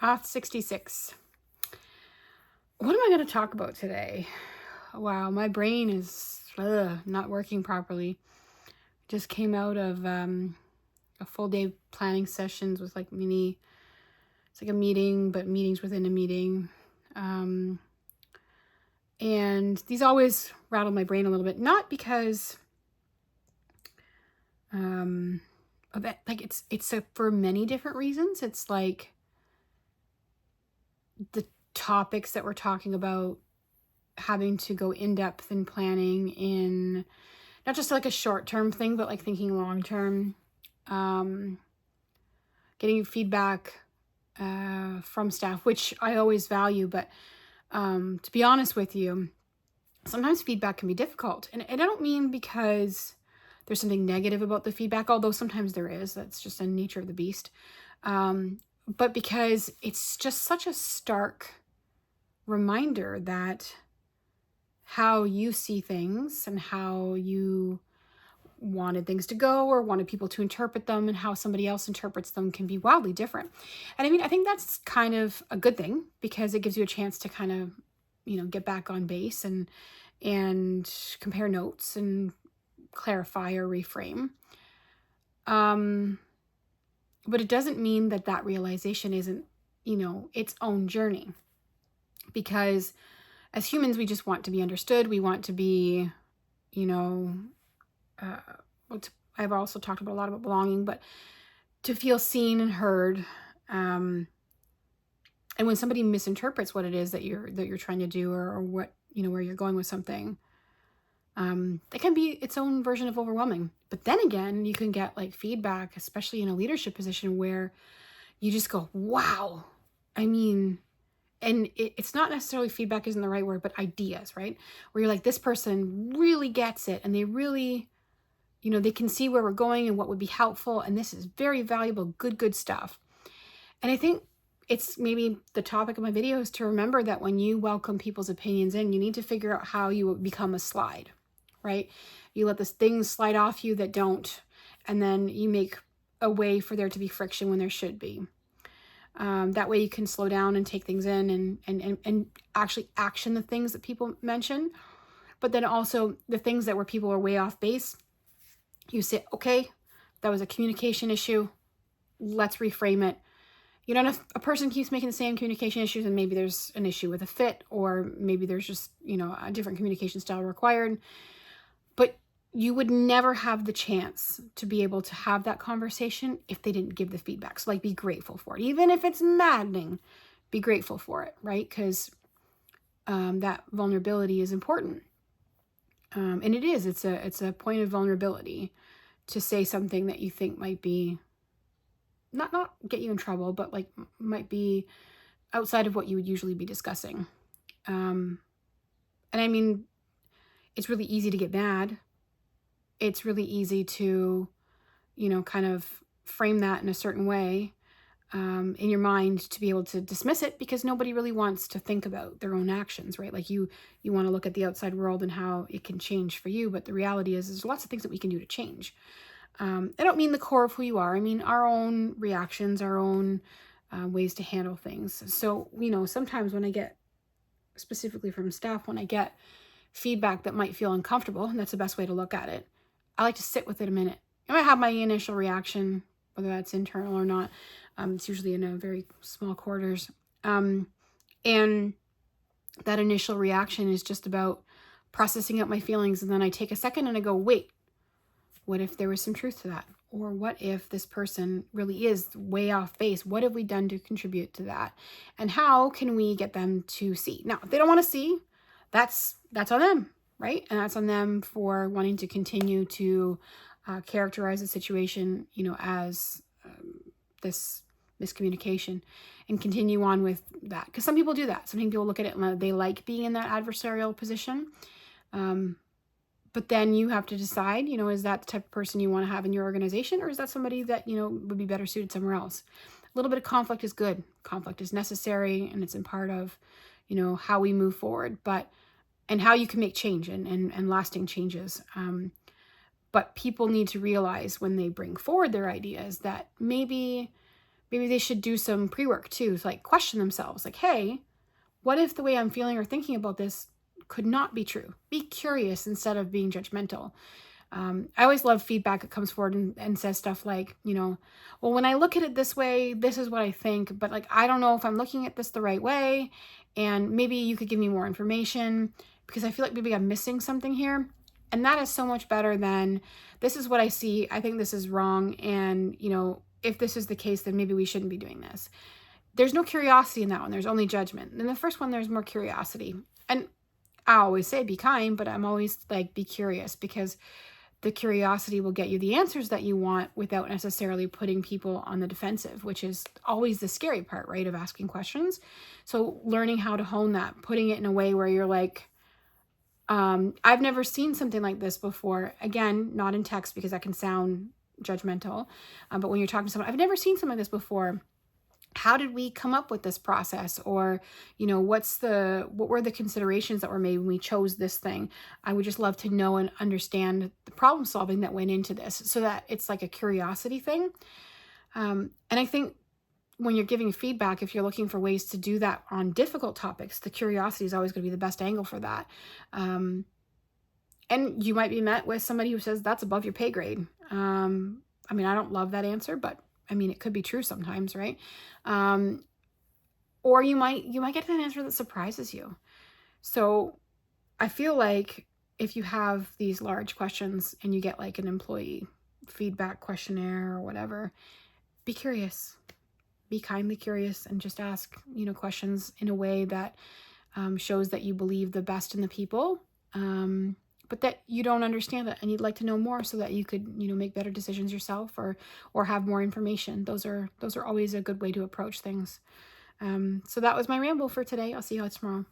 Auth66. What am I going to talk about today? Wow, my brain is not working properly. Just came out of a full day planning sessions with like it's like a meeting, but meetings within a meeting. And these always rattle my brain a little bit, not because of it, like it's for many different reasons. It's like the topics that we're talking about, having to go in depth in planning in not just like a short-term thing, but like thinking long-term, getting feedback from staff, which I always value. But to be honest with you, sometimes feedback can be difficult. And I don't mean because there's something negative about the feedback, although sometimes there is. That's just the nature of the beast. But because it's just such a stark reminder that how you see things and how you wanted things to go or wanted people to interpret them and how somebody else interprets them can be wildly different. And I mean, I think that's kind of a good thing because it gives you a chance to kind of, get back on base and compare notes and clarify or reframe. But it doesn't mean that realization isn't, its own journey, because as humans, we just want to be understood. We want to be, I've also talked about a lot about belonging, but to feel seen and heard. And when somebody misinterprets what it is that you're trying to do or what, where you're going with something, it can be its own version of overwhelming. But then again, you can get like feedback, especially in a leadership position, where you just go, wow. I mean, and it's not necessarily feedback isn't the right word, but ideas, right? Where you're like, this person really gets it. And they really, they can see where we're going and what would be helpful. And this is very valuable, good stuff. And I think it's maybe the topic of my video is to remember that when you welcome people's opinions in, you need to figure out how you become a slide, right? You let this things slide off you that don't, and then you make a way for there to be friction when there should be. That way you can slow down and take things in and actually action the things that people mention. But then also the things that where people are way off base, you say, okay, that was a communication issue. Let's reframe it. And if a person keeps making the same communication issues, and maybe there's an issue with a fit, or maybe there's just, a different communication style required, but you would never have the chance to be able to have that conversation if they didn't give the feedback. So like, be grateful for it. Even if it's maddening, be grateful for it, right? Because that vulnerability is important. And it is, it's a point of vulnerability to say something that you think might be not get you in trouble, but like might be outside of what you would usually be discussing. And I mean, it's really easy to get mad. It's really easy to, kind of frame that in a certain way in your mind to be able to dismiss it, because nobody really wants to think about their own actions, right? Like you want to look at the outside world and how it can change for you. But the reality is there's lots of things that we can do to change. I don't mean the core of who you are. I mean our own reactions, our own ways to handle things. So, sometimes when I get, specifically from staff, when I get feedback that might feel uncomfortable, and that's the best way to look at it, I like to sit with it a minute. I might have my initial reaction, whether that's internal or not. It's usually in a very small quarters. And that initial reaction is just about processing out my feelings. And then I take a second and I go, wait, what if there was some truth to that? Or what if this person really is way off base? What have we done to contribute to that? And how can we get them to see? Now, if they don't want to see, that's on them, right? And that's on them for wanting to continue to characterize the situation, as this miscommunication, and continue on with that. Because some people do that. Some people look at it and they like being in that adversarial position. But then you have to decide, is that the type of person you want to have in your organization, or is that somebody that, would be better suited somewhere else? A little bit of conflict is good. Conflict is necessary, and it's in part of, how we move forward, and how you can make change and lasting changes. But people need to realize when they bring forward their ideas that maybe maybe they should do some pre-work too, to like question themselves, like, hey, what if the way I'm feeling or thinking about this could not be true? Be curious instead of being judgmental. I always love feedback that comes forward and says stuff like, well, when I look at it this way, this is what I think, but like, I don't know if I'm looking at this the right way. And maybe you could give me more information because I feel like maybe I'm missing something here. And that is so much better than, this is what I see. I think this is wrong. And, if this is the case, then maybe we shouldn't be doing this. There's no curiosity in that one. There's only judgment. In the first one, there's more curiosity. And I always say be kind, but I'm always like, be curious, because the curiosity will get you the answers that you want without necessarily putting people on the defensive, which is always the scary part, right, of asking questions. So learning how to hone that, putting it in a way where you're like, I've never seen something like this before. Again, not in text because that can sound judgmental. But when you're talking to someone, I've never seen something like this before. How did we come up with this process? Or, what were the considerations that were made when we chose this thing? I would just love to know and understand the problem solving that went into this, so that it's like a curiosity thing. And I think when you're giving feedback, if you're looking for ways to do that on difficult topics, the curiosity is always going to be the best angle for that. And you might be met with somebody who says that's above your pay grade. I don't love that answer, but it could be true sometimes, right? Or you might get an answer that surprises you. So I feel like if you have these large questions and you get like an employee feedback questionnaire or whatever, be curious, be kindly curious, and just ask, questions in a way that shows that you believe the best in the people, but that you don't understand it and you'd like to know more so that you could, make better decisions yourself or have more information. Those are always a good way to approach things. So that was my ramble for today. I'll see you all tomorrow.